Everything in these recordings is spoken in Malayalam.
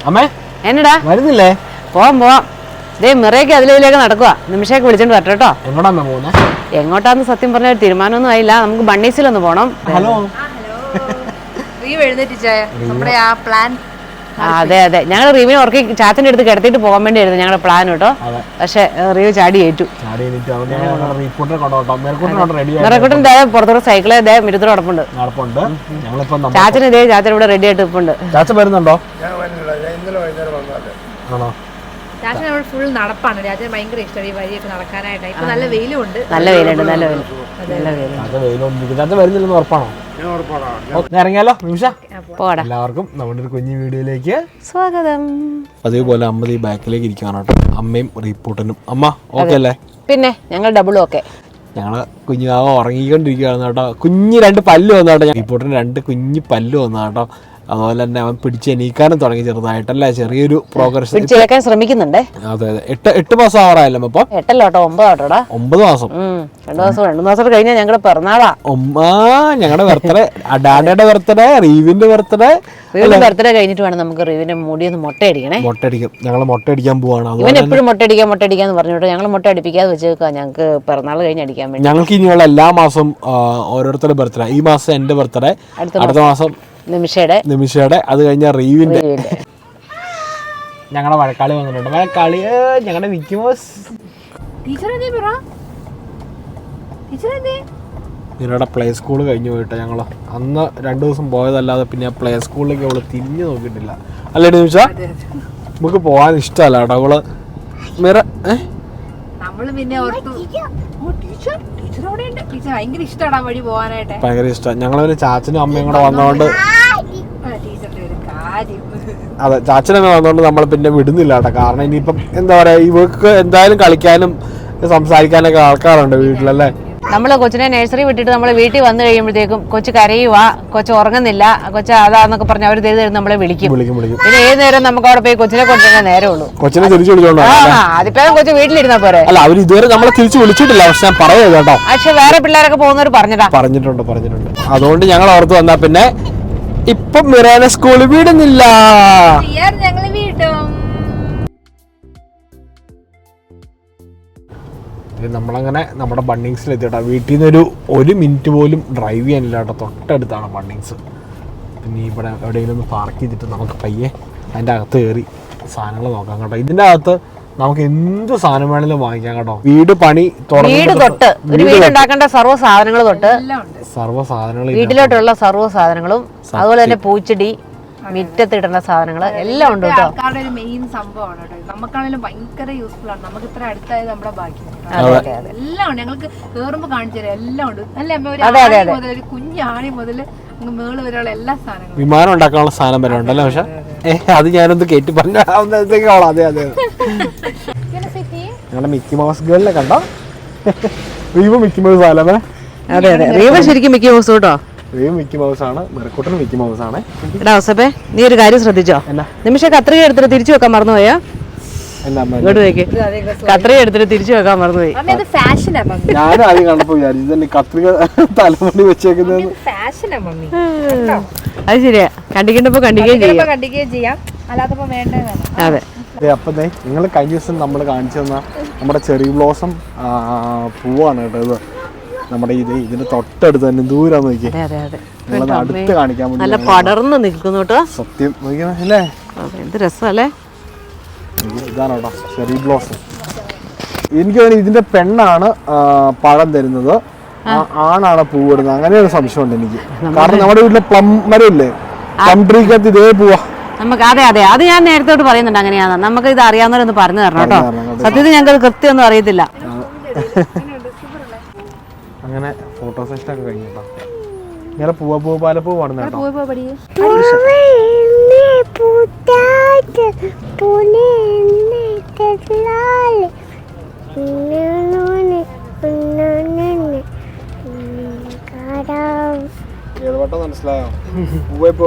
അമ്മേ എന്നടാ വരുന്നില്ലേ? പോവാം. ഇതേ മിറയൊക്കെ അതിലേക്ക് നടക്കുക. നിമിഷയൊക്കെ വിളിച്ചോണ്ട് വരട്ടെ കേട്ടോ. എങ്ങോട്ടാ പോകുന്നേ? എങ്ങോട്ടാന്ന് സത്യം പറഞ്ഞ തീരുമാനമൊന്നും ആയില്ല. നമുക്ക് ബണ്ണീസിലൊന്ന് പോണം. ഹലോ. അതെ ഞങ്ങൾ റീവിനെ ഉറക്കി ചാച്ചന്റെ അടുത്ത് കിടത്തിട്ട് പോകാൻ വേണ്ടിയായിരുന്നു ഞങ്ങളുടെ പ്ലാൻ കേട്ടോ. പക്ഷെ റീവ് ചാടി ഏറ്റു. മിറക്കുട്ടൻ്റെ പുറത്തോട്ട് സൈക്കിള് മിരുത്തോട് നടപ്പുണ്ട്. ചാച്ചന് ഇതേ ചാച്ചൻ ഇവിടെ റെഡി ആയിട്ട് ഇപ്പുണ്ട്. ചാച്ച വരുന്നുണ്ടോ? ഫുൾ നടപ്പാണ്. രാജന് ഭയങ്കര ഇഷ്ടമാണ് ഈ വഴിയൊക്കെ നടക്കാനായിട്ട്. ഇപ്പൊ നല്ല വെയിലുണ്ട്. നല്ല വെയിലുണ്ട്. വരുന്നില്ലെന്ന് ഉറപ്പാണോ? ഇറങ്ങിയാലോ നിമിഷ? പോടാ. എല്ലാവർക്കും നമ്മുടെ ഒരു കുഞ്ഞു വീഡിയോയിലേക്ക് സ്വാഗതം. അതേപോലെ അമ്മ ഈ ബാക്കിലേക്ക് ഇരിക്കുകയാണ് കേട്ടോ. അമ്മയും റീപ്പോർട്ടനും. അമ്മ ഓക്കെ അല്ലേ? പിന്നെ ഞങ്ങൾ ഡബിളും ഒക്കെ. ഞങ്ങള് കുഞ്ഞുമാവ ഉറങ്ങിക്കൊണ്ടിരിക്കുകയാണ് കേട്ടോ. കുഞ്ഞ് 2 പല്ല് വന്നു കേട്ടോ. റീപ്പോർട്ടിന് 2 കുഞ്ഞു പല്ല് വന്നു കേട്ടോ. അതുപോലെ തന്നെ അവൻ പിടിച്ച് എണീക്കാനും തുടങ്ങി ചെറുതായിട്ടല്ലേ, ചെറിയൊരു പ്രോഗ്രസ് ശ്രമിക്കുന്നുണ്ട്. അതെ 8 മാസം ആവാറായല്ലോ ഇപ്പൊ. 8 കേട്ടോ, 9 മാസം. 2 മാസം കഴിഞ്ഞാൽ ഞങ്ങളുടെ പിറന്നാളാ. ഞങ്ങളുടെ ബർത്ത്ഡേ, ഡാഡയുടെ ബർത്ത്ഡേ, റീവിന്റെ ബർത്ത്ഡേ. ബർത്ത്ഡേ കഴിഞ്ഞിട്ട് വേണം നമുക്ക് റീവിന്റെ മുടിയൊന്ന് മുട്ടയടിക്കണേ. മുട്ടയടിക്കും. ഞങ്ങൾ മുട്ടയടിക്കാൻ പോവാണ്. ഇവൻ എപ്പോഴും മുട്ടയടിക്കാന്ന് പറഞ്ഞിട്ട് ഞങ്ങൾ മുട്ട അടിപ്പിക്കാതെ വെച്ചേക്കാം. ഞങ്ങൾക്ക് പിറന്നാൾ കഴിഞ്ഞ് അടിക്കാൻ വേണ്ടി. ഞങ്ങൾക്ക് ഇനിയുള്ള എല്ലാ മാസം ഓരോരുത്തരുടെ ബർത്ത്ഡേ. ഈ മാസം എന്റെ ബർത്ത്ഡേ, അടുത്ത മാസം നിമിഷയുടെ, അത് കഴിഞ്ഞ റീവിന്റെ. ഞങ്ങളുടെ വഴക്കാളി വന്നിട്ടുണ്ട്. വഴക്കാളി ഞങ്ങളുടെ മിക്കി മൗസ്. നിങ്ങളുടെ പ്ലേ സ്കൂൾ കഴിഞ്ഞു പോയിട്ട് ഞങ്ങൾ അന്ന് 2 ദിവസം പോയതല്ലാതെ പിന്നെ പ്ലേ സ്കൂളിലേക്ക് അവള് തിരിഞ്ഞു നോക്കിയിട്ടില്ല. അല്ലേ നിമിഷ? നമുക്ക് പോകാൻ ഇഷ്ടമല്ല കേട്ടോ അവള്. മിറ ഭയങ്കര ഇഷ്ടമാണ്. ഞങ്ങളൊരു ചാച്ചനും അമ്മയും കൂടെ വന്നോണ്ട്, അതെ ചാച്ചനമ്മ വന്നോണ്ട് നമ്മൾ പിന്നെ വിടുന്നില്ല കേട്ടോ. കാരണം ഇനിയിപ്പം എന്താ പറയാ, ഇവർക്ക് എന്തായാലും കളിക്കാനും സംസാരിക്കാനൊക്കെ ആൾക്കാരുണ്ട് വീട്ടിലല്ലേ. നമ്മള് കൊച്ചിനെ നഴ്സറി വിട്ടിട്ട് നമ്മള് വീട്ടിൽ വന്നു കഴിയുമ്പോഴത്തേക്കും കൊച്ചു കരയുവാ, കൊച്ചു ഉറങ്ങുന്നില്ല, കൊച്ചു അതാന്നൊക്കെ പറഞ്ഞ് അവർ തരുന്ന നമ്മളെ വിളിക്കും. പിന്നെ ഏത് നേരം നമുക്ക് അവിടെ പോയി കൊച്ചിനെ കൊണ്ടുവരാൻ നേരമുള്ളൂ. കൊച്ചിനെ തിരിച്ചു വിളിച്ചോണ്ടോ? അതിപ്പോ കൊച്ചു വീട്ടിലിരുന്നാ പോരെ. അല്ല, അവർ ഇതുവരെ നമ്മളെ തിരിച്ചു വിളിച്ചിട്ടില്ല. പക്ഷെ ഞാൻ പറയാ കേട്ടോ, പക്ഷെ വേറെ പിള്ളേരൊക്കെ പോകുന്നവർ പറഞ്ഞിട്ടുണ്ട്. അതുകൊണ്ട് ഞങ്ങൾ ഓർത്ത് വന്നാ പിന്നെ ഇപ്പൊ മിറേനെ സ്കൂളിൽ വിടുന്നില്ല. നമ്മളങ്ങനെ നമ്മുടെ ബണ്ണിങ്സിൽ എത്തിയിട്ടാ. വീട്ടിൽ നിന്ന് 1 മിനിറ്റ് പോലും ഡ്രൈവ് ചെയ്യാനില്ല കേട്ടോ. തൊട്ടടുത്താണ് ബണ്ണിങ്സ്. പിന്നെ ഇവിടെ എവിടെയെങ്കിലും ഒന്ന് പാർക്ക് ചെയ്തിട്ട് നമുക്ക് പയ്യെ അതിൻ്റെ അകത്ത് കയറി സാധനങ്ങൾ നോക്കാം കേട്ടോ. ഇതിൻ്റെ അകത്ത് നമുക്ക് എന്ത് സാധനം വേണമെങ്കിലും വാങ്ങിക്കാം കേട്ടോ. വീട് പണി വീടുണ്ടാക്കേണ്ട സർവ്വ സാധനങ്ങൾ തൊട്ട് വീട്ടിലോട്ടുള്ള സർവ്വ സാധനങ്ങളും, അതുപോലെ തന്നെ പൂച്ചെടി, മിറ്റത്തിടേണ്ട സാധനങ്ങൾ എല്ലാം ഉണ്ട് കേട്ടോ. ആൾക്കാരുടെ ഒരു മെയിൻ സംഭവമാണ് കേട്ടോ. നമുക്കാണെങ്കിലും ഭയങ്കര യൂസ്ഫുൾ ആണ്. നമുക്ക് ഇത്ര അടുത്തായത് നമ്മുടെ ഭാഗ്യം. എല്ലാം ഉണ്ട്. ഞങ്ങൾക്ക് കേറുമ്പോ കാണിച്ചു തരാം. എല്ലാം ഉണ്ട്. അല്ലേ അമ്മ? ഒരു കുഞ്ഞാണി മുതൽ മേള് വരെയുള്ള എല്ലാ സാധനങ്ങളും. വിമാനം ഉണ്ടാക്കാനുള്ള സാധനം വരെ ഉണ്ടല്ലോ. പക്ഷെ അത് ഞാനൊന്ന് കേട്ടി പറഞ്ഞു. അതെ ഞങ്ങളുടെ മിക്കി മൗസ് ഗേളിനെ കണ്ടോ? റീവ് മിക്കി മൗസ് ആലേ? അതെ റീവ് ശരിക്കും മിക്കി മൗസ് കേട്ടോ. മിക്കി മൗസ് ആണ്, മിറക്കുട്ടൻ മിക്കി മൗസ് ആണ്. എടാ ഔസപ്പേ, നീ ഒരു കാര്യം ശ്രദ്ധിച്ചോ? നിമിഷം കത്രിക എടുത്തിട്ട് തിരിച്ചു വെക്കാൻ മറന്നുപോയോ? കത്രിക എടുത്തിട്ട് തിരിച്ചു വെക്കാൻ മറന്നുപോയി. ഞാനും ആദ്യം കണ്ടപ്പോ വിചാരിച്ചു കത്രിക തലമുടി വെച്ചേക്കുന്നത്. അത് ശരിയാ, കണ്ടിക്കേണ്ടപ്പോ കണ്ടിക്കുകയും ചെയ്യാം, അല്ലാത്തപ്പോ വേണ്ടതാണ്. അതെ. അപ്പൊ നിങ്ങൾ കഴിഞ്ഞ ദിവസം നമ്മൾ കാണിച്ചു തന്ന നമ്മുടെ ചെറി ബ്ലോസം പൂവാണ് കേട്ടോ. ഇത് നമ്മുടെ ഇതിന് തൊട്ടടുത്ത് തന്നെ ദൂരം നോക്കി അടുത്ത് കാണിക്കാൻ വേണ്ടി നല്ല പടർന്ന് നിൽക്കുന്നു കേട്ടോ. സത്യം നോക്കിയല്ലേ, എന്ത് രസമല്ലേ. ഇതാണ് കേട്ടോ ചെറി ബ്ലോസം. എനിക്ക് തോന്നുന്നു ഇതിന്റെ പെണ്ണാണ് പഴം തരുന്നത്, ആണാണ് പൂവിടുന്നത്. അങ്ങനെ ഒരു സംശയമുണ്ട് എനിക്ക്. കാരണം നമ്മുടെ വീട്ടിലെ പ്ലം മരമില്ലേ, പ്ലം ട്രീക്കകത്ത് ഇതേ പൂവാ. നമുക്ക് അതെ അത് ഞാൻ നേരത്തോട്ട് പറയുന്നുണ്ട്. അങ്ങനെയാണ്. നമുക്ക് ഇത് അറിയാവുന്നവരൊന്ന് പറഞ്ഞു തരണം കേട്ടോ. സത്യത്തിൽ ഞങ്ങൾക്ക് കൃത്യം ഒന്നും അറിയത്തില്ല. അങ്ങനെ ഫോട്ടോ സെഷൻ ഒക്കെ കഴിഞ്ഞു കേട്ടോ. ഇങ്ങനെ പൂവ പാലപ്പൂ പാടുന്ന കേട്ടോ. മനസ്സിലായോ?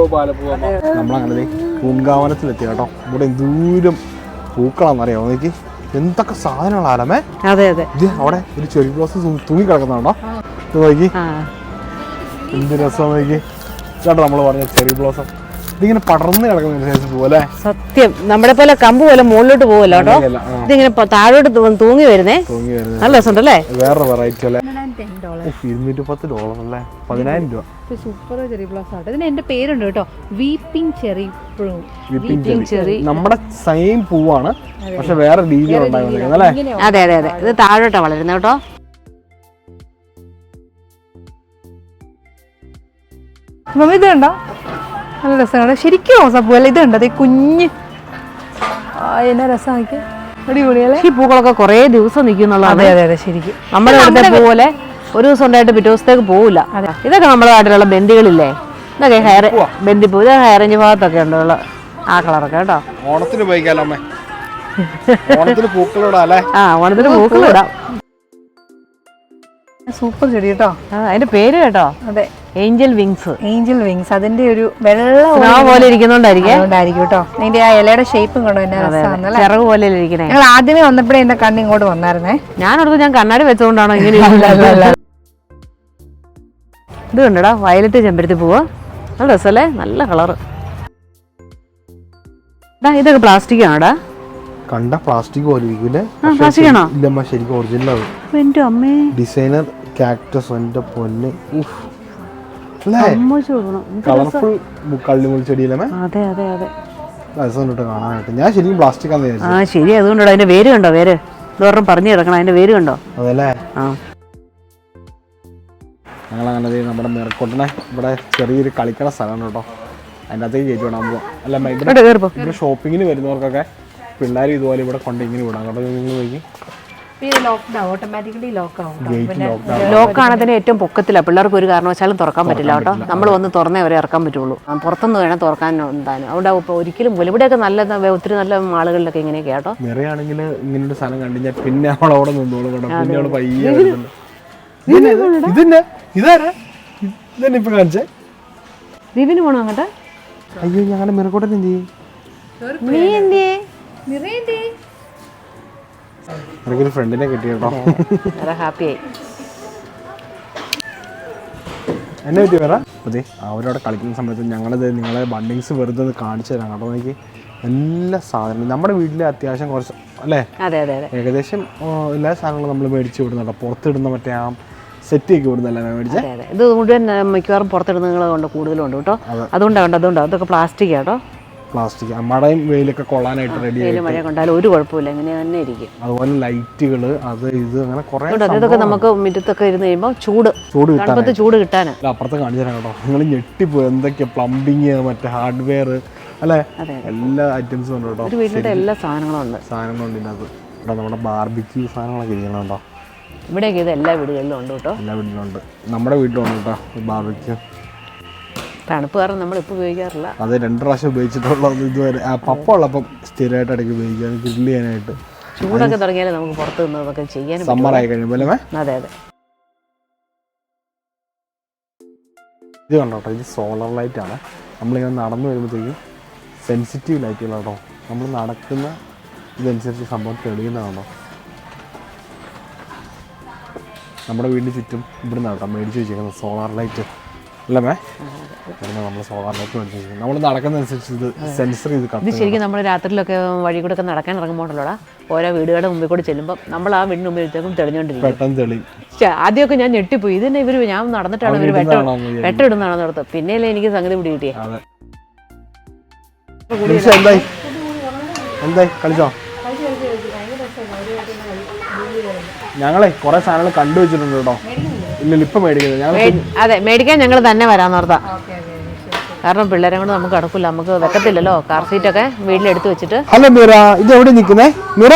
നമ്മളങ്ങനെ പൂങ്കാവനത്തിലെത്തി കേട്ടോ. ഇവിടെ ദൂരം പൂക്കളാന്നറിയാമോ? നോക്കി എന്തൊക്കെ സാധനങ്ങളാലമേ. അതെ അവിടെ ഒരു ചെറി ബ്ലോസം തൂങ്ങി കിടക്കുന്നുണ്ടോ? നോക്കി എന്ത് രസം നോക്കി കേട്ടോ. നമ്മൾ പറഞ്ഞ ചെറി ബ്ലോസം ഇതിങ്ങനെ പടർന്ന് കിടക്കുന്ന സൈസ് പോലെ. സത്യം നമ്മുടെ പോലെ കമ്പ് പോലെ മുകളിലോട്ട് പോവല്ലോ കേട്ടോ. ഇതിങ്ങനെ താഴോട്ട് തൂങ്ങി വരുന്നേ. നല്ല രസമുണ്ടല്ലേ. വേറെ വെറൈറ്റി അല്ലേ. $210 അല്ലേ, 10,000 രൂപ. സൂപ്പർ ചെറി ബ്ലോസം ആണ്. ഇതിന് എന്റെ പേരുണ്ട് കേട്ടോ, വീപ്പിംഗ് ചെറി ബ്ലൂ. ചെറി നമ്മുടെ സെയിം പൂവാണ്, പക്ഷെ വേറെ രീതിയിൽ ഉണ്ടാകുന്നത് അല്ലേ. അതെ അതെ അതെ, ഇത് താഴോട്ടാ വളരുന്നത് കേട്ടോ. ഇത് കണ്ടോ, നല്ല രസമാണ് ശരിക്കും റോസാപ്പൂ അല്ല. ഇത് കണ്ടോ, അതേ കുഞ്ഞ് എന്നാ രസമാക്കി, അടിപൊളിയല്ലേ. ഈ പൂക്കളൊക്കെ കുറേ ദിവസം നിൽക്കുന്നുള്ളത്. അതെ അതെ അതെ, ശരിക്കും നമ്മുടെ ഇവിടുത്തെ പൂ പോലെ ഒരു ദിവസം ഉണ്ടായിട്ട് പിറ്റേ ദിവസത്തേക്ക് പോവില്ല. ഇതൊക്കെ നമ്മുടെ നാട്ടിലുള്ള ബന്ദികളില്ലേ, ഇതൊക്കെ ഹെയർ ബന്ദിപ്പൂ. ഇത് ഹെയറേഞ്ച് ഭാഗത്തൊക്കെ ഉള്ള ആ കളറൊക്കെ കേട്ടോ. ഓണത്തിന് ഉപയോഗിക്കാലോ അമ്മേ. ഓണത്തിന് പൂക്കളിടാം അല്ലേ. ആ, ഓണത്തിന് പൂക്കളിടാം. സൂപ്പർ ചെടി കേട്ടോ. അതിന്റെ പേര് കേട്ടോ, അതെ, ഏഞ്ചൽ വിങ്സ്. Angel wings. അതിന്റെ ഒരു വെള്ള പോലെ ഇരിക്കുന്നോണ്ടായിരിക്കും കേട്ടോ. അതിന്റെ ആ ഇലയുടെ ഷേപ്പും കണ്ടോ, എന്നാ രസമാണല്ലേ, ചിറക് പോലെ ഇരിക്കണേ. ഞങ്ങൾ ആദ്യമേ വന്നപ്പോഴേ എന്റെ കണ്ണ് ഇങ്ങോട്ട് വന്നായിരുന്നേ. ഞാനോടത്ത് ഞാൻ കണ്ണാടി വെച്ചോണ്ടാണോ ഇങ്ങനെ. ഇത് കണ്ടടാ, വയലറ്റ് ചെമ്പരത്തി പൂവ്. നല്ല രസമല്ലേ, നല്ല കളറ്. ഇതൊക്കെ പ്ലാസ്റ്റിക് ആണോടാ. കണ്ട പ്ലാസ്റ്റിക് പോലെ ഇരിക്കൂലേ. പ്ലാസ്റ്റിക് ആണോ? ഇല്ലമ്മ, ശരിക്കും ഒറിജിനൽ ആണ്. എന്റെ അമ്മേ, ഡിസൈനർ കാക്ടസ്. എന്റെ പൊന്ന്, കളർഫുൾ കള്ളിമുൾ ചെടിയിലേ. അതെ അതെ അതെ, രസമുണ്ട് കാണാനായിട്ട്. ഞാൻ ശരിക്കും പ്ലാസ്റ്റിക് ആണെന്ന് വിചാരിച്ചു. ആ ശരി, അതുകൊണ്ടോ. അതിന്റെ വേര് കണ്ടോ, വേര് ഇതോറും പറഞ്ഞു കിടക്കണം. അതിന്റെ വേര് കണ്ടോ. അതല്ലേ. ആ, ഞങ്ങളങ്ങനെ നമ്മുടെ മെറക്കോട്ടനെ ഇവിടെ ചെറിയൊരു കളിക്കണ സ്ഥലമാണ് കേട്ടോ. അതിൻ്റെ അകത്തേക്ക് കയറ്റി വിടാൻ പോവാം. അല്ല, ഇവിടെ ഷോപ്പിങ്ങിന് വരുന്നവർക്കൊക്കെ പിള്ളേർ ഇതുപോലെ ഇവിടെ കൊണ്ട് ഇങ്ങനെ വിടാം കേട്ടോ. നിങ്ങൾ നോക്കി, ലോക്കാണതിന് ഏറ്റവും പൊക്കത്തിലാണ്. പിള്ളേർക്ക് ഒരു കാരണവശാലും തുറക്കാൻ പറ്റില്ല കേട്ടോ. നമ്മൾ വന്ന് തുറന്നേ വരെ ഇറക്കാൻ പറ്റുള്ളൂ. പുറത്തുനിന്ന് വേണം തുറക്കാൻ എന്താണ്. അവിടെ ഇപ്പോൾ ഒരിക്കലും ഇവിടെയൊക്കെ നല്ല ഒത്തിരി നല്ല മാളുകളിലൊക്കെ ഇങ്ങനെയൊക്കെ കേട്ടോ. നിറയാണെങ്കിൽ ഇങ്ങനൊരു സാധനം കണ്ടുകഴിഞ്ഞാൽ പിന്നെ അവൾ അവിടെ നിന്നോളൂ കേട്ടോ. പിന്നെ അവൾ പയ്യെ ഇതാരാ ഇതന്നെ ഇപ്പൊ കാണിച്ചേ. ദീപിന് പോണോ അങ്ങോട്ട്? അയ്യോ, ഞങ്ങളുടെ മെറക്കോട്ടൻ എന്ത് ചെയ്യും? നീ എന്തേ? എനിക്കൊരു ഫ്രണ്ടിനെ കിട്ടി കേട്ടോ. ഹാപ്പിയായി. എന്നെ പറ്റി വേറെ അതെ. അവരവിടെ കളിക്കുന്ന സമയത്ത് ഞങ്ങളിത് നിങ്ങളെ ബണ്ടിങ്സ് വെറുതെ കാണിച്ചു തരാം കേട്ടോ. എനിക്ക് എല്ലാ സാധനങ്ങളും നമ്മുടെ വീട്ടിലെ അത്യാവശ്യം കുറച്ച് അല്ലേ. അതെ അതെ അതെ, ഏകദേശം എല്ലാ സാധനങ്ങളും നമ്മൾ മേടിച്ച് വിടുന്നുണ്ടോ. പുറത്തിടുന്ന മറ്റേ ആ സെറ്റ് ഒക്കെ വിടുന്നല്ലേ മേടിച്ചേ. ഇത് മുഴുവൻ മിക്കവാറും പുറത്തിടുന്നതുകൊണ്ട് കൂടുതലുണ്ട് കേട്ടോ. അതുകൊണ്ടാണ് അതൊക്കെ പ്ലാസ്റ്റിക് കേട്ടോ. പ്ലാസ്റ്റിക് മഴയും വെയിലൊക്കെ കൊള്ളാനായിട്ട് റെഡി ആയി. മഴ കൊണ്ടാലും ഒരു കുഴപ്പമില്ല, ഇങ്ങനെ തന്നെ ഇരിക്കും. അതുപോലെ ലൈറ്റുകൾ അത് ഇത് അങ്ങനെ കുറെ ഇതൊക്കെ നമുക്ക് മുറ്റത്തൊക്കെ ഇരുന്ന് കഴിയുമ്പോൾ ചൂട് കിട്ടാന് അപ്പുറത്ത് കാണിച്ചു തരാം കേട്ടോ. നിങ്ങൾ ഞെട്ടിപ്പോ എന്തൊക്കെയാ പ്ലംബിങ്, മറ്റേ ഹാർഡ്വെയർ അല്ലെ, എല്ലാ ഐറ്റംസും ഉണ്ട് കേട്ടോ. വീട്ടിലെ എല്ലാ സാധനങ്ങളുണ്ട് ഇതിനകത്ത്. നമ്മുടെ ബാർബിക്യൂ സാധനങ്ങളൊക്കെ ഇരിക്കണം കേട്ടോ. ഇവിടെയൊക്കെ ഇത് എല്ലാ വീടുകളിലും ഉണ്ട് കേട്ടോ. എല്ലാ വീട്ടിലും ഉണ്ട്. നമ്മുടെ വീട്ടിലുണ്ട് കേട്ടോ ബാർബിക്യൂ. തണുപ്പ് കാരണം നമ്മൾ ഇപ്പോൾ ഉപയോഗിക്കാറില്ല. അത് 2 പ്രാവശ്യം ഉപയോഗിച്ചിട്ടുള്ളത് ഇതുവരെ. പപ്പ ഉള്ളപ്പം സ്ഥിരമായിട്ട് ഇടയ്ക്ക് ഉപയോഗിക്കാൻ, ഗ്രില്ല് ചെയ്യാനായിട്ട്. ചൂടൊക്കെ തുടങ്ങിയാലേ നമുക്ക് പുറത്ത് നിന്നതൊക്കെ ചെയ്യാൻ. സമ്മർ ആയി കഴിയുമ്പോൾ അല്ലേ. അതെ അതെ. ഇത് കണ്ടോ, ഇത് സോളർ ലൈറ്റ് ആണ്. നമ്മളിങ്ങനെ നടന്നു വരുമ്പോഴത്തേക്കും സെൻസിറ്റീവ് ലൈറ്റുകളാട്ടോ. നമ്മൾ നടക്കുന്ന ഇതനുസരിച്ച് സംഭവം തെളിയുന്നതാണോ. നമ്മുടെ വീടിന് ചുറ്റും ഇവിടെ നടക്കാം മേടിച്ച് വെച്ചേക്കുന്നത് സോളാർ ലൈറ്റ് അല്ലേ. നമ്മൾ സോളാർ ലൈറ്റ് മേടിച്ച് വെച്ചിരിക്കുന്നത്. നമ്മൾ നടക്കുന്നതനുസരിച്ച് ഇത് സെൻസർ ചെയ്ത് ഇത് ശരിക്കും നമ്മൾ രാത്രിയിലൊക്കെ വഴി കൂടെ ഒക്കെ നടക്കാൻ ഇറങ്ങുമ്പോഴല്ലോടാ, ഓരോ വീടുകളുടെ മുമ്പിൽ കൂടെ ചെല്ലുമ്പോൾ നമ്മൾ ആ വീടിന് മുമ്പിലത്തേക്കും തെളിഞ്ഞോണ്ടിരിക്കും. പെട്ടെന്ന് തെളിയും. ആദ്യമൊക്കെ ഞാൻ ഞെട്ടിപ്പോയി, ഇതിനെ ഇവർ ഞാൻ നടന്നിട്ടാണ് ഇവർ വെട്ടമിടുന്നതാണെന്ന് ഓർത്ത്. പിന്നെയല്ലേ എനിക്ക് സംഗതി പിടി കിട്ടിയേ. എന്തായി കളിച്ചോ? ഞങ്ങളെ കുറെ സാധനങ്ങൾ കണ്ടുവച്ചിട്ടുണ്ട് കേട്ടോ. ഇല്ല ഇപ്പൊ മേടിക്കുന്നത്. അതെ, മേടിക്കാൻ ഞങ്ങൾ തന്നെ വരാന്നോർത്താ. കാരണം പിള്ളേരെ കൊണ്ട് നമുക്ക് നടക്കില്ല, നമുക്ക് വെക്കത്തില്ലല്ലോ. കാർ സീറ്റൊക്കെ വീട്ടിലെടുത്ത് വെച്ചിട്ട്. ഹലോ മീറ, ഇത് എവിടെ നിൽക്കുന്നേ മീറ?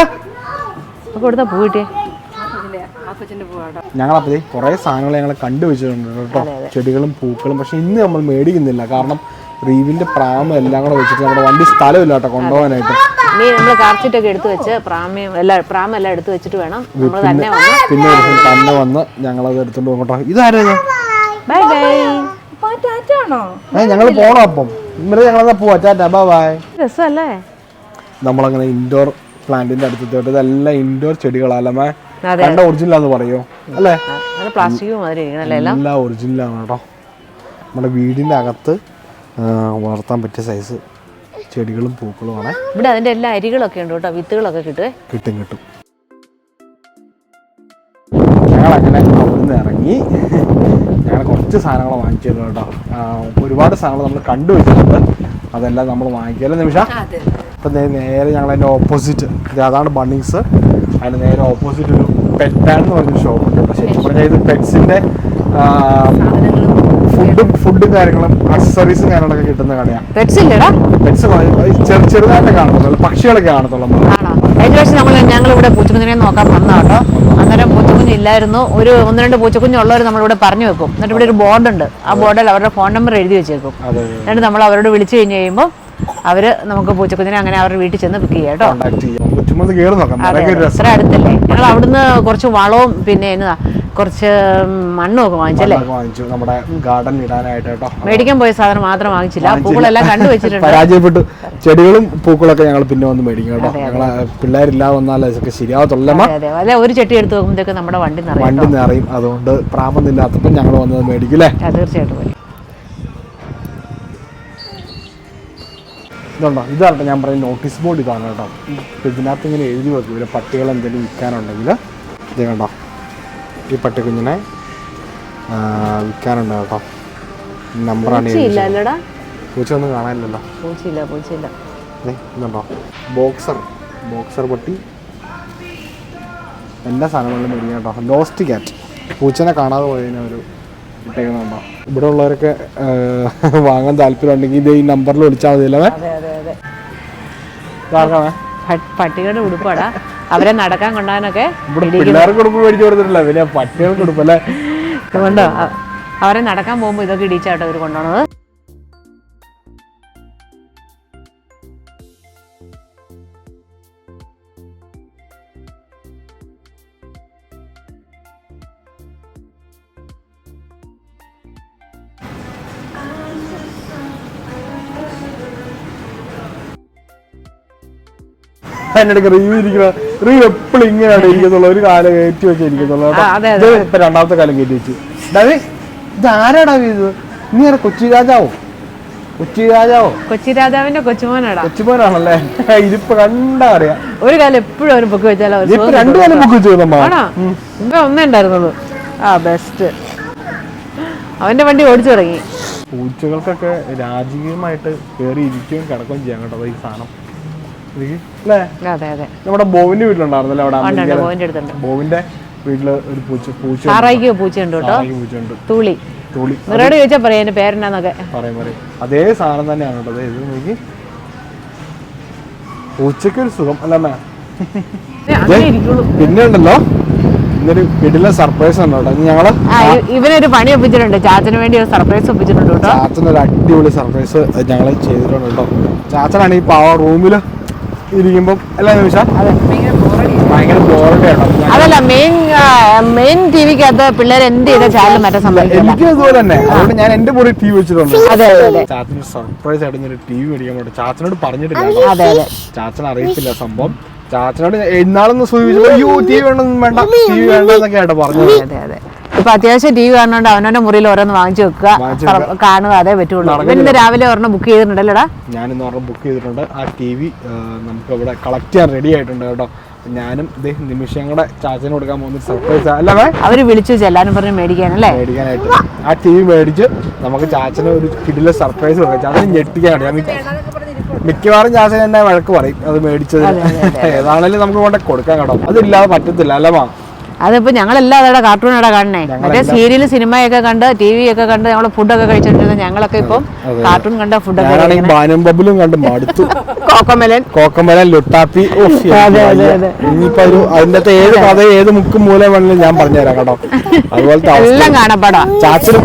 നമുക്ക് ഇവിടുത്തെ പൂ കിട്ടിയേ. ഞങ്ങളപ്പോ കുറെ സാധനങ്ങൾ ഞങ്ങൾ കണ്ടുവച്ചിട്ടുണ്ട് കേട്ടോ. ചെടികളും പൂക്കളും. പക്ഷെ ഇന്ന് നമ്മൾ മേടിക്കുന്നില്ല, കാരണം റീവിന്റെ പ്രാമ എല്ലാം കൂടെ വെച്ചിട്ട് നമ്മുടെ വണ്ടി സ്ഥലമില്ല കേട്ടോ കൊണ്ടുപോകാനായിട്ട്. നമ്മൾ കാർ സീറ്റൊക്കെ എടുത്ത് വെച്ച് പ്രാമെല്ലാം എടുത്ത് വെച്ചിട്ട് വേണം നമ്മൾ തന്നെ വന്ന് ഞങ്ങളത് എടുത്തോണ്ട് പോകും കേട്ടോ. ഇതാരാ? Bye bye. ഞങ്ങൾ പോണം. അപ്പം ഇന്നലെ ഞങ്ങളെന്നാ പോവാ. Tata bye bye. രസമല്ലേ. നമ്മളങ്ങനെ ഇൻഡോർ പ്ലാന്റിന്റെ അടുത്തോട്ട് ഇതെല്ലാം ഇൻഡോർ ചെടികളല്ലേ. കണ്ട ഒറിജിനലാന്ന് പറയോ അല്ലേ? പ്ലാസ്റ്റിക് മാതിരി എല്ലാം ഒറിജിനലാണ് കേട്ടോ. നമ്മുടെ വീടിന്റെ അകത്ത് വളർത്താൻ പറ്റിയ സൈസ് ചെടികളും പൂക്കളുമാണ്. ഇവിടെ അതിന്റെ എല്ലാ അരികളൊക്കെ ഉണ്ട് കേട്ടോ, വിത്തുകളൊക്കെ കിട്ടും. ഞങ്ങളങ്ങനെ അവിടുന്ന് ഇറങ്ങി ഞങ്ങൾ കുറച്ച് സാധനങ്ങൾ വാങ്ങിച്ചിരുന്നു കേട്ടോ. ഒരുപാട് സാധനങ്ങൾ നമ്മൾ കണ്ടുവച്ചിട്ടുണ്ട്, അതെല്ലാം നമ്മൾ വാങ്ങിക്കാമല്ലോ നിമിഷ. അപ്പം നേരെ ഞങ്ങളതിൻ്റെ ഓപ്പോസിറ്റ്, അതാണ് ബണ്ണിങ്സ്, അതിന് നേരെ ഓപ്പോസിറ്റ് ഒരു പെറ്റാൻ എന്ന് പറഞ്ഞൊരു ഷോപ്പുണ്ട് കേട്ടോ. ശരിക്കും പറഞ്ഞാൽ ഇത് പെറ്റ്സിൻ്റെ ഫുഡും കാര്യങ്ങളും അക്സസറീസും കാര്യങ്ങളൊക്കെ കിട്ടുന്ന കടയാണ്. പെറ്റ്സ് ചെറുതായിട്ട് കാണത്തുള്ളൂ, പക്ഷികളൊക്കെ കാണത്തുള്ളൂ. കഴിഞ്ഞ പ്രാവശ്യം ഞങ്ങളിവിടെ പൂച്ചക്കുഞ്ഞിനെ നോക്കാൻ വന്നതാട്ടോ. അന്നേരം പൂച്ചക്കുഞ്ഞ് ഇല്ലായിരുന്നു. ഒരു 1-2 പൂച്ചക്കുഞ്ഞുള്ളവർ നമ്മളിവിടെ പറഞ്ഞു വെക്കും. എന്നിട്ട് ഇവിടെ ഒരു ബോർഡുണ്ട്, ആ ബോർഡിൽ അവരുടെ ഫോൺ നമ്പർ എഴുതി വെച്ചേക്കും. എന്നിട്ട് നമ്മൾ അവരോട് വിളിച്ചു കഴിഞ്ഞ് കഴിയുമ്പോൾ അവര് നമുക്ക് പൂച്ചക്കുഞ്ഞിനെ അങ്ങനെ അവരുടെ വീട്ടിൽ ചെന്ന് പിക്ക് ചെയ്യാം കേട്ടോ. അത്ര അടുത്തല്ലേ. ഞങ്ങൾ അവിടുന്ന് കുറച്ച് വളവും പിന്നെ കുറച്ച് മണ്ണും ഒക്കെ വാങ്ങിച്ചല്ലേ. നമ്മുടെ ഗാർഡൻ ഇടാനായിട്ട് കേട്ടോ. മേടിക്കാൻ പോയ സാധനം മാത്രം വാങ്ങിച്ചില്ല, പൂക്കളെല്ലാം കണ്ടുവച്ചിട്ടുണ്ട്. പരാജയപ്പെട്ടു. ചെടികളും പൂക്കളൊക്കെ ഞങ്ങൾ പിന്നെ വന്ന് മേടിക്കും കേട്ടോ. ഞങ്ങളെ പിള്ളേരില്ലാതെ വന്നാൽ അതൊക്കെ ശരിയാവത്തുള്ള. അതെ, ഒരു ചെട്ടി എടുത്ത് നോക്കുമ്പോഴത്തേക്ക് നമ്മുടെ വണ്ടി നിറയും. അതുകൊണ്ട് പ്രാപൊന്നുമില്ലാത്തപ്പോൾ ഞങ്ങൾ വന്നത് മേടിക്കില്ലേ. തീർച്ചയായിട്ടും. ഇതുണ്ടോ, ഇതാണ് ഞാൻ പറയുന്നത് നോട്ടീസ് ബോർഡ്. ഇതാണ് കേട്ടോ. ഇതിനകത്ത് ഇങ്ങനെ എഴുതി വെക്കും ഇവരെ പട്ടികൾ എന്തെങ്കിലും വിൽക്കാനുണ്ടെങ്കിൽ. ഇത് കണ്ടോ, ഈ പട്ടിക്കുഞ്ഞിനെ വിൽക്കാനുണ്ട് കേട്ടോ. നമ്പറാണ്. പൂച്ച ഒന്നും കാണാനില്ലല്ലോ. ഇതുണ്ടോ, ബോക്സർ പട്ടി, എല്ലാ സാധനങ്ങളിലും മേടിക്കാം കേട്ടോ. ലോസ്റ്റ് ക്യാറ്റ്, പൂച്ചനെ കാണാതെ പോയതിനെ ഒരു ഇട്ടേക്കുന്നുണ്ടോ. ഇവിടെ ഉള്ളവരൊക്കെ വാങ്ങാൻ താല്പര്യം ഉണ്ടെങ്കിൽ ഇത് ഈ നമ്പറിൽ വിളിച്ചാൽ മതിയല്ലേ. പട്ടികളുടെ ഉടുപ്പാടാ, അവരെ നടക്കാൻ കൊണ്ടാനൊക്കെ. പിള്ളേർക്ക് ഉടുപ്പ് മേടിച്ചു കൊടുത്തിട്ടില്ല, പിന്നെ പട്ടികൾക്ക് ഉടുപ്പല്ലേ. അതുകൊണ്ടോ അവരെ നടക്കാൻ പോകുമ്പോൾ ഇതൊക്കെ ഇടിച്ചാട്ടോ അവർ കൊണ്ടുപോകുന്നത്. അതിനിടയ്ക്ക് റിവ്യൂ എപ്പോഴും ഇങ്ങനെയാണ് ഇരിക്കത്തുള്ളൂ. ഒരു കാലം കയറ്റി വെച്ചിരിക്കത്തുള്ളൂ. ഇപ്പൊ രണ്ടാമത്തെ കാലം കയറ്റി വെച്ചു. ഇത് ആരാടാ ഇത്? നീ ആരാ? കൊച്ചി രാജാവിന്റെ കൊച്ചുമോനാണല്ലേ. ഇതിപ്പോ കണ്ടാ അറിയാം. ഒരു കാലം എപ്പോഴും അവന് പൊക്കി വെച്ചാലോ. 2 കാലം പൊക്കി വെച്ചു. ഇപ്പൊ ഒന്നേ ഉണ്ടായിരുന്നുള്ളൂ. ബെസ്റ്റ്. അവന്റെ വണ്ടി ഓടിച്ചു തുടങ്ങി. പൂച്ചകൾക്കൊക്കെ രാജകീയമായിട്ട് കയറി ഇരിക്കുകയും കിടക്കുകയും ചെയ്യാൻ കേട്ടോ ഈ സാധനം. നമ്മുടെ ബോവിന്റെ വീട്ടിലുണ്ടായിരുന്നല്ലോ അവിടെ. ബോവിന്റെ വീട്ടില് ഒരു പൂച്ചയുണ്ട് കേട്ടോ. തൂളി ചോദിച്ചാ പറയാ എന്റെ പേരെന്നാന്നൊക്കെ പറയും. അതേ സാധനം തന്നെയാണ് കേട്ടോ. ഇത് നോക്കി, പൂച്ചക്ക് ഒരു സുഖം അല്ലേ. പിന്നെ ഉണ്ടല്ലോ ഇന്നൊരു വീട്ടിലെ സർപ്രൈസ് ഉണ്ടോ ഞങ്ങള്. ഇവനൊരു പണി ഒപ്പിച്ചിട്ടുണ്ട്, ചാച്ചന് വേണ്ടി ഒരു സർപ്രൈസ് ഒപ്പിച്ചിട്ടുണ്ട് കേട്ടോ. ചാച്ചനൊരു അടിപൊളി സർപ്രൈസ് ഞങ്ങൾ ചെയ്തിട്ടുണ്ട് കേട്ടോ. ചാച്ചനാണ് ഈ പാവ റൂമില് ഇരിക്കുമ്പം എല്ലാ നിമിഷം ഭയങ്കര ബോറടിയാണ്. അതല്ല മെയിൻ ടിവിക്കകത്ത് പിള്ളേർ എന്ത് ചെയ്ത ചാനൽ മറ്റേ സംഭവിക്കും. എനിക്ക് അതുപോലെ തന്നെ. അതുകൊണ്ട് ഞാൻ എന്റെ മുറി ടി വി വെച്ചിട്ടുണ്ട്. ചാച്ചന് സർപ്രൈസ് ആയിട്ട് ഞാൻ ടി വി മേടിക്കാൻ പോട്ടെ. ചാച്ചനോട് പറഞ്ഞിട്ടില്ല, ചാച്ചൻ അറിയത്തില്ല സംഭവം. ചാച്ചനോട് എന്നാളൊന്ന് സൂചിപ്പിച്ചപ്പോ ടി വി വേണ്ട ടി വി വേണ്ടെന്നൊക്കെ ആയിട്ട് പറഞ്ഞു. ഇപ്പൊ അത്യാവശ്യം ടി വി കാണുന്നോണ്ട് അവനവന്റെ മുറിയിൽ ഓരോന്ന് വാങ്ങിച്ചു വെക്കുക, കാണുക, അതേ പറ്റുള്ളൂ. ഇവന് രാവിലെ ഒരെണ്ണം ബുക്ക് ചെയ്തിട്ടുണ്ടല്ലോടാ. ഞാൻ ഇന്ന് ഒരെണ്ണം ബുക്ക് ചെയ്തിട്ടുണ്ട്. ആ ടി വി നമുക്ക് ഇവിടെ കളക്ട് ചെയ്യാൻ റെഡി ആയിട്ടുണ്ട് കേട്ടോ. ഞാനും നിമിഷങ്ങളുടെ ചാച്ചന് കൊടുക്കാൻ പോകുന്ന സർപ്രൈസ് അല്ലേ. അവര് വിളിച്ചു എല്ലാരും പറഞ്ഞ് മേടിക്കാനായിട്ട് ആ ടി വി മേടിച്ച് നമുക്ക് ചാച്ചന് ഒരു കിടില സർപ്രൈസ് കൊടുക്കാം. ചാച്ചന് ഞെട്ടിക്കാനാണ്. മിക്കവാറും ചാച്ചൻ എന്നെ വഴക്ക് പറയും അത് മേടിച്ചത്. ഏതാണെങ്കിലും നമുക്ക് കൊണ്ട് കൊടുക്കാൻ കേട്ടോ. അതില്ലാതെ പറ്റത്തില്ല അല്ലമാ. അതിപ്പോ ഞങ്ങളെല്ലാം അതോടെ കാർട്ടൂണോടെ കാണണേ. മറ്റേ സീരിയല് സിനിമയൊക്കെ കണ്ട് ടി വി ഒക്കെ കണ്ട് നമ്മള് ഫുഡൊക്കെ കഴിച്ചോണ്ടിരുന്നത് ഞങ്ങളൊക്കെ ഇപ്പം കാർട്ടൂൺ കണ്ട ഫുഡൊക്കെ. ബാനും ബബിളും കണ്ട് മടുത്തു. കോക്കമലൻ ലുട്ടാപ്പി. ഇനിയിപ്പോ ഒരു അതിന്റെ ഏത് കഥ ഏത് മുക്കും മൂലം വേണമെങ്കിലും ഞാൻ പറഞ്ഞുതരാം കേട്ടോ. അതുപോലത്തെ എല്ലാം കാണപ്പെടാ. ചാച്ചനും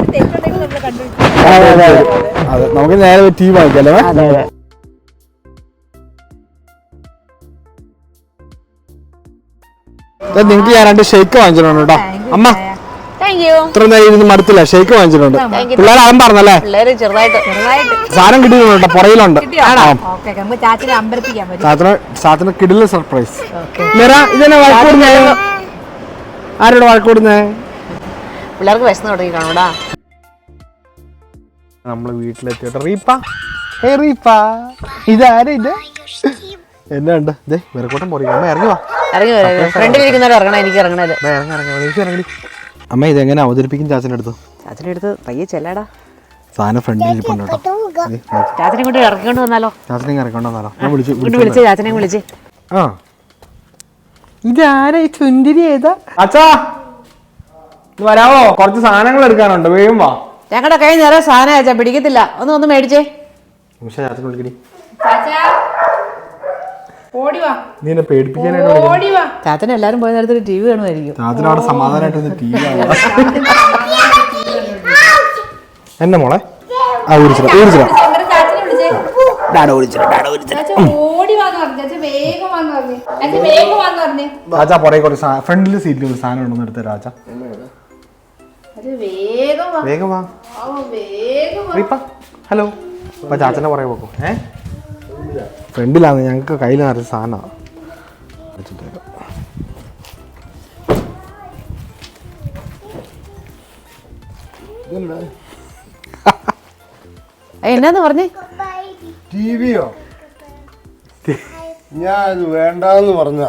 അതെ നമുക്ക് നേരെ ടി വി വാങ്ങിക്കല്ലേ. നിങ്ങക്ക് ഞാൻ 2 ഷേക്ക് വാങ്ങിച്ചിട്ടുണ്ട് കേട്ടോ. അമ്മ ഇത്ര നേരം ഇരുന്ന് മടുത്തില്ല, ഷേക്ക് വാങ്ങിച്ചിട്ടുണ്ട്. പിള്ളേർ അവൻ പറഞ്ഞല്ലേ സാധനം കിട്ടിയിട്ടുണ്ട് കേട്ടോ. പുറയിലുണ്ട്. ചാച്ചന് കിടില സർപ്രൈസ്. ഇതെന്നെ വഴക്കൂടുന്നേ? ആരോട് വഴക്കൂടുന്നേ? പിള്ളേർക്ക് വിശന്ന് തുടങ്ങി കാണൂടാ. നമ്മള് വീട്ടിലെത്തിയിട്ട് റീപ്പ ഇതാരാ ഇത് എന്നാ ഉണ്ട് ഇതേ വെറുക്കോട്ടം പൊറിക്കും. അമ്മ ഇറങ്ങി വാ. ഫ്രണ്ടിലിരിക്കുന്നവർ ഇറങ്ങണം, എനിക്ക് ഇറങ്ങണത്. ഇറങ്ങി. അമ്മ ഇതെങ്ങനെ അവതരിപ്പിക്കും ചാച്ചൻ്റെ അടുത്ത്? ചാച്ചൻ്റെ അടുത്ത് പയ്യെ ചെല്ലാടാ. സാധനം ഫ്രണ്ടിൽ ഇരിപ്പുണ്ട് കേട്ടോ. ചാച്ചനെ കൊണ്ട് ഇറക്കിക്കൊണ്ട് വന്നാലോ? ചാച്ചനെ ഇറക്കിക്കൊണ്ട് വന്നാലോ? ഞാൻ വിളിച്ചേ, ചാച്ചനെ വിളിച്ചേ. ആ ഇതാരാ ഈ ചുന്തിരി ഏതാ? അച്ഛാ വരാവോ? കുറച്ച് സാധനങ്ങൾ എടുക്കാനുണ്ട്, വേഗം വാ. ഞങ്ങളുടെ കൈ നിറയെ സാധനം അയച്ചാ പിടിക്കത്തില്ല. ഒന്ന് മേടിച്ചേ. ചാച്ചനെ വിളിക്കടി. നീ എന്നെ പേടിപ്പിക്കാനായിട്ട് ചാച്ചനെ എല്ലാരും പോയ നേരത്തെ TV കാണുമായിരിക്കും. ചാച്ചനവിടെ സമാധാനമായിട്ട് TV എന്നെ മോളെ രാജാ പുറകെ കുറച്ച് ഫ്രണ്ടില് സീറ്റിൽ സാധനം ഉണ്ടെന്ന് എടുത്ത രാജ. വേഗം വാ. ഹലോ. അപ്പൊ ചാച്ചന്റെ പുറകെ പോക്കും. ഫ്രണ്ടിലാണ്, ഞങ്ങൾക്ക് കയ്യിൽ നിറച്ച സാധനമാണ്. എന്നാന്ന് പറഞ്ഞേ? ടിവിയോ? ഞാൻ വേണ്ടെന്ന് പറഞ്ഞ.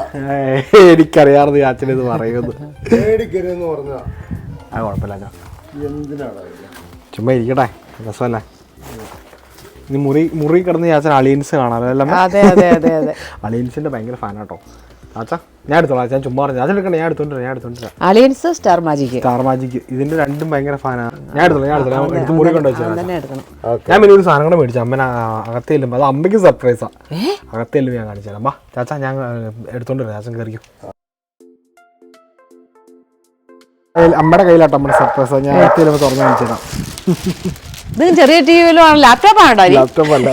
എനിക്കറിയാറുണ്ട് ചാച്ചനത് പറയുന്നത്. പേടിക്കരുതെന്ന് പറഞ്ഞ. ആ കുഴപ്പമില്ല. എന്തിനാണ് ചുമ്മാ ഇരിക്കട്ടെ, രസമല്ലേ? ഇനി മുറി കിടന്ന് ചാച്ചൻ അളിയൻസ് കാണാമല്ലോ. അളിയൻസിന്റെ ഭയങ്കര ഫാനാട്ടോ ചാച്ച. ഞാൻ എടുത്തോളാം, ഞാൻ ചുമ്മാ പറഞ്ഞു ചാച്ചൻ എടുക്കണേ. ഞാൻ എടുത്തോണ്ടിരാം. അളിയൻസ് സ്റ്റാർ മാജിക് ഇതിന്റെ രണ്ടും ഭയങ്കര ഫാനാണ്. ഞാൻ എടുത്തോളാം എടുത്ത് മുറി കൊണ്ട് വെച്ചാൽ ഞാൻ പിന്നെ ഒരു സാധനം കൂടെ മേടിച്ചു. അമ്മ അകത്തേ ഇല്ലും, അത് അമ്മയ്ക്ക് സർപ്രൈസാ. അകത്തേ ഇല്ലും ഞാൻ കാണിച്ചു തരാം. ചാച്ച ഞാൻ എടുത്തോണ്ടിരാം, ചാച്ചൻ കയറിക്കും. അമ്മയുടെ കയ്യിലാട്ടോ നമ്മുടെ സർപ്രൈസ്. ഞാൻ അകത്തേ ഇല്ലുമ്പോൾ തുറന്നു കാണിച്ചു തരാം. ഇത് ചെറിയ ടിവിയിലോ ലാപ്ടോപ്പ് ആണോ? ലാപ്ടോപ്പ് അല്ല,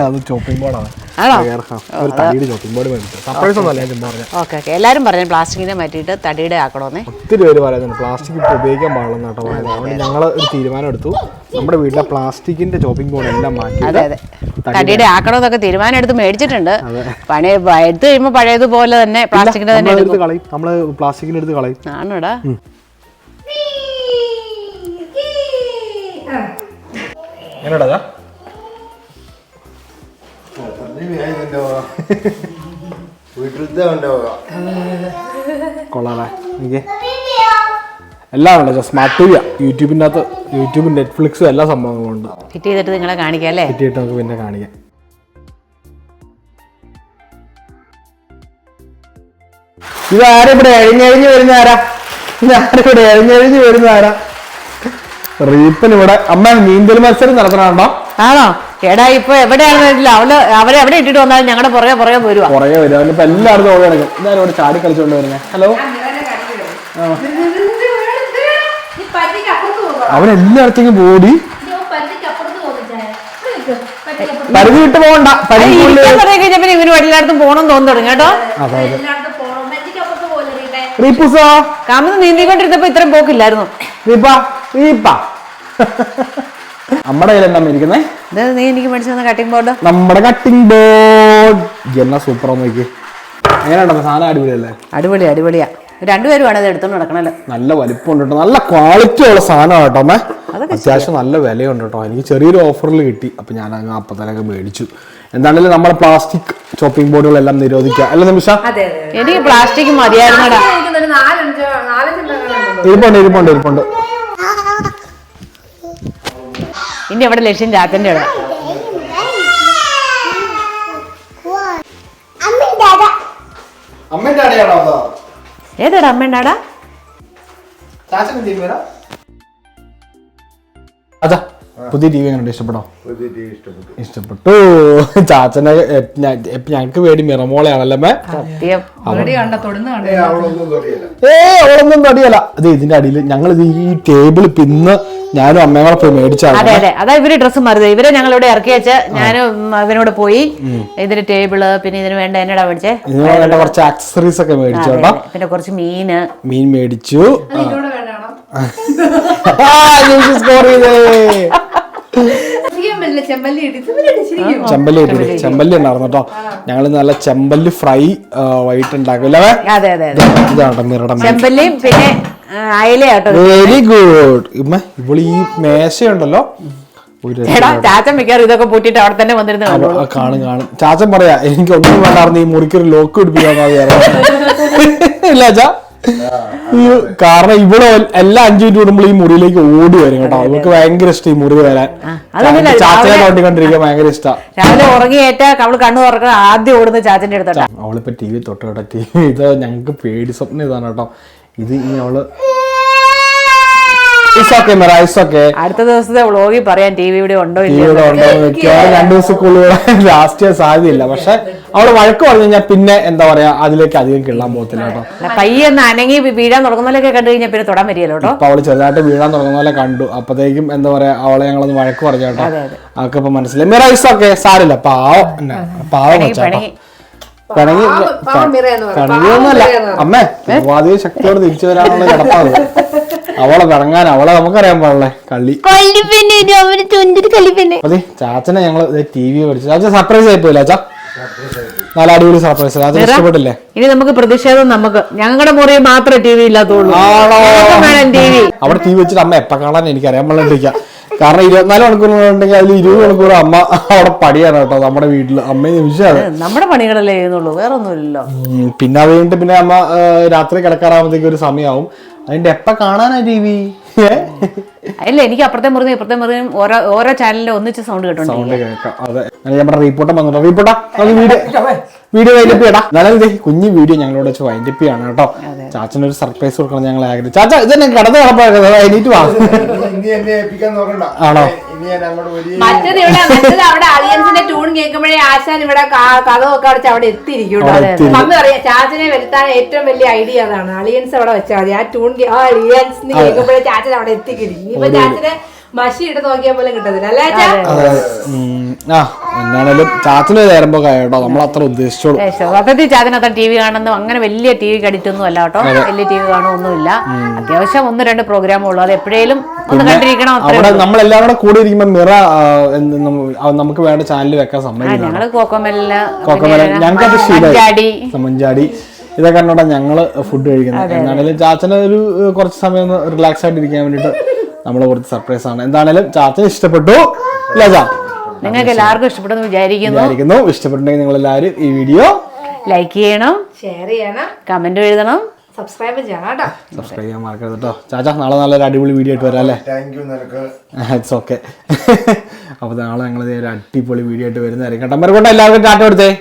അത് ചോപ്പിംഗ് ബോർഡാണ്. ഒരു തടിയുടെ ചോപ്പിംഗ് ബോർഡ് മേടിച്ചു. സർപ്രൈസ് ഒന്നും അല്ല, ഞാൻ ചുമ്മാ പറഞ്ഞു. ഓക്കെ. എല്ലാവരും പറഞ്ഞു പ്ലാസ്റ്റിക്കിനെ മാറ്റിയിട്ട് തടിയുടെ ആക്കണമെന്നേ. ഒത്തിരി പേര് പറയുന്നുണ്ട് പ്ലാസ്റ്റിക് ഇപ്പോൾ ഉപയോഗിക്കാൻ പാടില്ലെന്ന് കേട്ടോ പറയുന്നത്. അതുകൊണ്ട് ഞങ്ങൾ ഒരു തീരുമാനം എടുത്തു, നമ്മുടെ വീട്ടിലെ പ്ലാസ്റ്റിക്കിന്റെ ചോപ്പിംഗ് ബോർഡ് എല്ലാം മാറ്റി തടിയുടെ ആക്കണമെന്നൊക്കെ തീരുമാനം എടുത്ത് മേടിച്ചിട്ടുണ്ട്. പണി എടുത്ത് കഴിയുമ്പോൾ പഴയതുപോലെ തന്നെ പ്ലാസ്റ്റിക്കിന്റെ തന്നെ എടുത്ത് കളയും. നമ്മള് പ്ലാസ്റ്റിക്കിന്റെ എടുത്ത് കളയും. ആണോടാ? എന്നടാ വീട്ടിലത്തെ കൊള്ളാലേ? എനിക്ക് എല്ലാം ഉണ്ട്. സ്മാർട്ട് ടി വി, യൂട്യൂബിൻ്റെ അകത്ത്, യൂട്യൂബും നെറ്റ്ഫ്ലിക്സും എല്ലാ സംഭവങ്ങളും ഉണ്ട്. ഫിറ്റ് ചെയ്തിട്ട് നിങ്ങളെ കാണിക്കാം അല്ലേ? ഫിറ്റ് ചെയ്തിട്ട് നമുക്ക് പിന്നെ കാണിക്കാം. ഇതാരും ഇവിടെ എഴിഞ്ഞെഴിഞ്ഞ് വരുന്ന ആരാ? ഇതാരും എഴിഞ്ഞെഴിഞ്ഞ് വരുന്ന ആരാ? റീപ്പൻ ഇവിടെ. അമ്മ നീന്തൽ മത്സരം നടത്തണോ? ആണോ? എടാ ഇപ്പൊ എവിടെയാണെന്നില്ല, അവരെവിടെ ഇട്ടിട്ട് വന്നാലും ഞങ്ങളുടെ പുറകെ വരുവാ. പുറകെ വരും. അവനിപ്പോ എല്ലായിടത്തും ഓടി നടക്കും. ഇതാരും ഇവിടെ ചാടി കളിച്ചോണ്ട് വരുന്നേ. ഹലോ. അവൻ എല്ലായിടത്തേക്കും ഓടി. പരിധി വിട്ട് പോകണ്ട. കഴിഞ്ഞപ്പോ ഇവന് എല്ലായിടത്തും പോകണമെന്ന് തോന്നി തുടങ്ങി കേട്ടോ. കാമന്ന് നീന്തിക്കൊണ്ടിരുന്നപ്പോ ഇത്രയും പോക്കില്ലായിരുന്നു. നമ്മുടെ കയ്യിലെന്താ ഇരിക്കുന്നേ? നീ എനിക്ക് മേടിച്ചു തന്ന കട്ടിംഗ് ബോർഡ്. നമ്മുടെ കട്ടിംഗ് ബോർഡ് എന്നാ സൂപ്പർ. നോക്കി എങ്ങനെയുണ്ടോ സാധനം? അടിപൊളിയല്ലേ? അടിപൊളിയാ. രണ്ടുപേരുമാണ് ഇത് എടുത്തോണ്ട് നടക്കണല്ലോ. നല്ല വലിപ്പമുണ്ട് കേട്ടോ, നല്ല ക്വാളിറ്റി ഉള്ള സാധനം കേട്ടോ അമ്മേ. അത്യാവശ്യം നല്ല വിലയുണ്ട് കേട്ടോ. എനിക്ക് ചെറിയൊരു ഓഫറിൽ കിട്ടി, അപ്പൊ ഞാൻ അങ്ങ് അപ്പത്തനൊക്കെ മേടിച്ചു. എന്താണെങ്കിലും നമ്മുടെ പ്ലാസ്റ്റിക് ചോപ്പിംഗ് ബോർഡുകളെല്ലാം നിരോധിക്കുക അല്ല നിമിഷ? എനിക്ക് പ്ലാസ്റ്റിക് മതിയായിരുന്നടാ. ഇരിപ്പുണ്ട്. ഇനി അവിടെ ലക്ഷ്യം ചാച്ചന്റെ അവിടെ. ഏതാടാ അമ്മേണ്ടാടാ? പുതിയ ടി വി എങ്ങനെ ഇഷ്ടപ്പെട്ടോ? ഇഷ്ടപ്പെട്ടു. ചാച്ചനെ ഞങ്ങക്ക് വേണ്ടി മിറമോളയാണല്ലേ? സത്യം. അവളൊന്നും തടിയല്ല. അത് ഇതിന്റെ അടിയിൽ ഞങ്ങൾ ഈ ടേബിൾ പിന്ന് ഞാനും അമ്മയോടെ പോയി മേടിച്ചാണ്. അതെ അതാ ഇവര് ഡ്രസ്സ് മാറിയത്. ഇവരെ ഞങ്ങൾ ഇവിടെ ഇറക്കി വെച്ച് ഞാനും ഇവനോട് പോയി ഇതിന്റെ ടേബിള് പിന്നെ ഇതിന് വേണ്ട എന്നടാ മേടിച്ചേ. ഇതിന് വേണ്ട കുറച്ച് ആക്സസറീസ് ഒക്കെ മേടിച്ചു കേട്ടോ. പിന്നെ കുറച്ച് മീൻ മേടിച്ചു. സ്കോർ ചെയ്തേ. ചെമ്പല്ലി ഉണ്ടായിരുന്നു കേട്ടോ. ഞങ്ങള് നല്ല ചെമ്പല്ലി ഫ്രൈ വൈകിട്ട് ഉണ്ടാക്കില്ലേ? ഇതാണ് ചെമ്പല്ലിയും പിന്നെ അയലയാട്ടോ. Very good. ഇപ്പോൾ ഈ മേശയുണ്ടല്ലോ, ചേട്ടാ ചാച്ചൻ മിക്കാറും ഇതൊക്കെ പൂട്ടിട്ട് അവിടെ തന്നെ വന്നിരുന്നു കാണും ചാച്ചൻ പറയാ എനിക്ക് ഒന്നും വേണ്ടായിരുന്നു ഈ മുറിക്കൊരു ലോക്ക് പിടിപ്പിക്കാന്ന് ഇല്ല ചാ കാരണം ഇവിടെ എല്ലാ 5 മിനിറ്റ് കൂടുമ്പോൾ ഈ മുറിയിലേക്ക് ഓടി വരും കേട്ടോ അവർക്ക് ഭയങ്കര ഇഷ്ടം ഈ മുറി വരാൻ ചാച്ചനെ തോണ്ടിക്കൊണ്ടിരിക്കാൻ ഭയങ്കര ഇഷ്ടമാണ് രാവിലെ ഉറങ്ങിയേറ്റ അവള് കണ്ണു തുറക്കുന്ന ആദ്യം ഓടുന്ന ചാച്ചന്റെ അടുത്തോട്ടാ അവളിപ്പോ ടി വി തൊട്ട് കേട്ടോ ടി വി ഇത് ഞങ്ങക്ക് പേടി സ്വപ്നം ഇതാണ് കേട്ടോ ഇത് ഇനി അവള് അടുത്ത ദിവസത്തെ വ്ളോഗിൽ പറയാൻ ടി വി ഇവിടെ ഉണ്ടോ ഇല്ല 2 ദിവസക്കുള്ളിൽ ലാസ്റ്റ് ചെയ്യാൻ സാധ്യതയില്ല പക്ഷെ അവള് വഴക്ക് പറഞ്ഞു കഴിഞ്ഞാൽ പിന്നെ എന്താ പറയാ അതിലേക്ക് അധികം കിള്ളാൻ പോകത്തില്ല കേട്ടോ പയ്യൊന്ന് അനങ്ങി വീഴാൻ തുടങ്ങുന്നതിലൊക്കെ കണ്ടു കഴിഞ്ഞാൽ പിന്നെ തൊടാൻ വരികയല്ലോ കേട്ടോ അപ്പൊ അവള് ചെറുതായിട്ട് വീഴാൻ തുടങ്ങുന്ന പോലെ കണ്ടു അപ്പത്തേക്കും എന്താ പറയാ അവളെ ഞങ്ങളൊന്ന് വഴക്ക് പറഞ്ഞു കേട്ടോ അവൾക്ക് ഇപ്പൊ മനസ്സിലായി മിറ ഐസൊക്കെ സാരില്ല പാവം പിണങ്ങിയൊന്നുമല്ല അമ്മേ വാതിൽ ശക്തിയോട് തിരിച്ചു വരാനുള്ള കിടപ്പാണ് അവളെ പിണങ്ങാൻ അവളെ നമുക്കറിയാൻ പാടില്ലേ കള്ളി അതെ ചാച്ചനെ ഞങ്ങള് TV പഠിച്ചു ചാച്ച സർപ്രൈസ് ആയിപ്പോയില്ല ചാ നല്ല അടിപൊളി സർപ്രൈസ് ചാച്ചന് ഇഷ്ടപ്പെട്ടില്ലേ ഇനി നമുക്ക് പ്രതിഷേധം നമുക്ക് ഞങ്ങളുടെ മുറിയിൽ മാത്രമേ TV ഇല്ലാത്തുള്ളൂ അവിടെ TV വെച്ചിട്ട് അമ്മ എപ്പ കാണാൻ എനിക്ക് അറിയാൻ പാടില്ല കാരണം 24 മണിക്കൂറുണ്ടെങ്കിൽ അതിൽ 20 മണിക്കൂർ അമ്മ അവിടെ പടിയാണ് കേട്ടോ നമ്മുടെ വീട്ടില് അമ്മയെ നിമിഷമാണ് നമ്മുടെ പണികളല്ലേ ചെയ്യുന്നുള്ളൂ വേറെ ഒന്നുമില്ലല്ലോ പിന്നെ അത് കഴിഞ്ഞിട്ട് പിന്നെ അമ്മ രാത്രി കിടക്കാറാകുമ്പോഴത്തേക്ക് ഒരു സമയമാവും അതിന്റെ എപ്പ കാണാനാ TV അല്ല എനിക്ക് അപ്പുറത്തെ മുറിയും ഇപ്പുറത്തെ മുറിയും ഓരോ ചാനലിലും ഒന്നിച്ച് സൗണ്ട് കേട്ടോണ്ട് സൗണ്ട് കേൾക്കാം അതെ നമ്മുടെ റിപ്പോർട്ടർ വന്നിട്ടോ റിപ്പോർട്ടാ വീഡിയോ വൈൻഡപ്പ് ചെയ്യടാ എന്നാലും കുഞ്ഞു വീഡിയോ ഞങ്ങളോട് വെച്ച് വൈൻഡപ്പ് ചെയ്യാണ് കേട്ടോ ചാച്ചനൊരു സർപ്രൈസ് കൊടുക്കണം ഞങ്ങൾ ആഗ്രഹിച്ചു ചാച്ച ഇത് തന്നെ കടന്ന് കിടപ്പാക്കുന്നത് എനിക്ക് ആണോ മറ്റേത് അവിടെ അളിയൻസിന്റെ ട്യൂൺ കേൾക്കുമ്പോഴേ ആശാൻ ഇവിടെ കഥമൊക്കെ അടച്ച് അവിടെ എത്തിയിരിക്കും മമ്മി പറയാം ചാച്ചനെ വരുത്താൻ ഏറ്റവും വലിയ ഐഡിയ അതാണ് അളിയൻസ് അവിടെ വെച്ചാൽ മതി ആ ട്യൂൺ അളിയൻസ് കേൾക്കുമ്പോഴേ ചാച്ചൻ അവിടെ എത്തിക്കിരിക്കും ഇപ്പൊ ചാച്ചനെ മഷി ഇട്ട് നോക്കിയാൽ പോലും കിട്ടത്തില്ല അല്ലേ എന്നാണേലും ചാച്ചന് നേരമ്പോ കേട്ടോ നമ്മൾ അത്ര ഉദ്ദേശിച്ചോളൂ സത്യത്തിൽ ചാച്ചനത്ര TV കാണുന്നു അങ്ങനെ വലിയ TV കടിറ്റൊന്നും അല്ല കേട്ടോ വലിയ TV കാണുമൊന്നുമില്ല അത്യാവശ്യം 1-2 പ്രോഗ്രാമുള്ളൂ അത് എപ്പോഴേലും ഒന്ന് കണ്ടിരിക്കണം അവിടെ നമ്മളെല്ലാവരും കൂടെ കൂടി ഇരിക്കുമ്പോ മിറ നമുക്ക് വേണ്ട ചാനൽ വെക്കാൻ സമ്മതിക്കില്ല ഞങ്ങള് കോക്കോമെല്ല ഞങ്ങൾക്ക് സമഞ്ചാടി ഇതൊക്കെ കണ്ടോണ്ടാ ഞങ്ങള് ഫുഡ് കഴിക്കുന്നത് എന്നാണേലും ചാച്ചന് ഒരു കുറച്ച് സമയം ഒന്ന് റിലാക്സ് ആയിട്ട് ഇരിക്കാൻ വേണ്ടിട്ട് നമ്മള് കുറച്ച് സർപ്രൈസ് ആണ് എന്താണേലും ചാച്ചന് ഇഷ്ടപ്പെട്ടു ഇല്ല ചാ നിങ്ങൾക്ക് എല്ലാവർക്കും ഇഷ്ടപ്പെടുന്നു വിചാരിക്കുന്നു ഇഷ്ടപ്പെട്ടുണ്ടെങ്കിൽ നിങ്ങൾ എല്ലാവരും ഈ വീഡിയോ ലൈക്ക് ചെയ്യണം ഷെയർ ചെയ്യണം കമന്റ് എഴുതണം സബ്സ്ക്രൈബ് ചെയ്യണം സബ്സ്ക്രൈബ് ചെയ്യാൻ മറക്കരുത് കേട്ടോ ചാച്ചാ നാളെ നല്ലൊരു അടിപൊളി വീഡിയോ ആയിട്ട് വരാം അല്ലേ ഇറ്റ്സ് ഓക്കെ അപ്പൊ നാളെ ഞങ്ങൾ ഒരു അടിപൊളി വീഡിയോ ആയിട്ട് വരുന്നതായിരിക്കും കേട്ടോ എല്ലാവർക്കും ടാറ്റ കൊടുത്തേ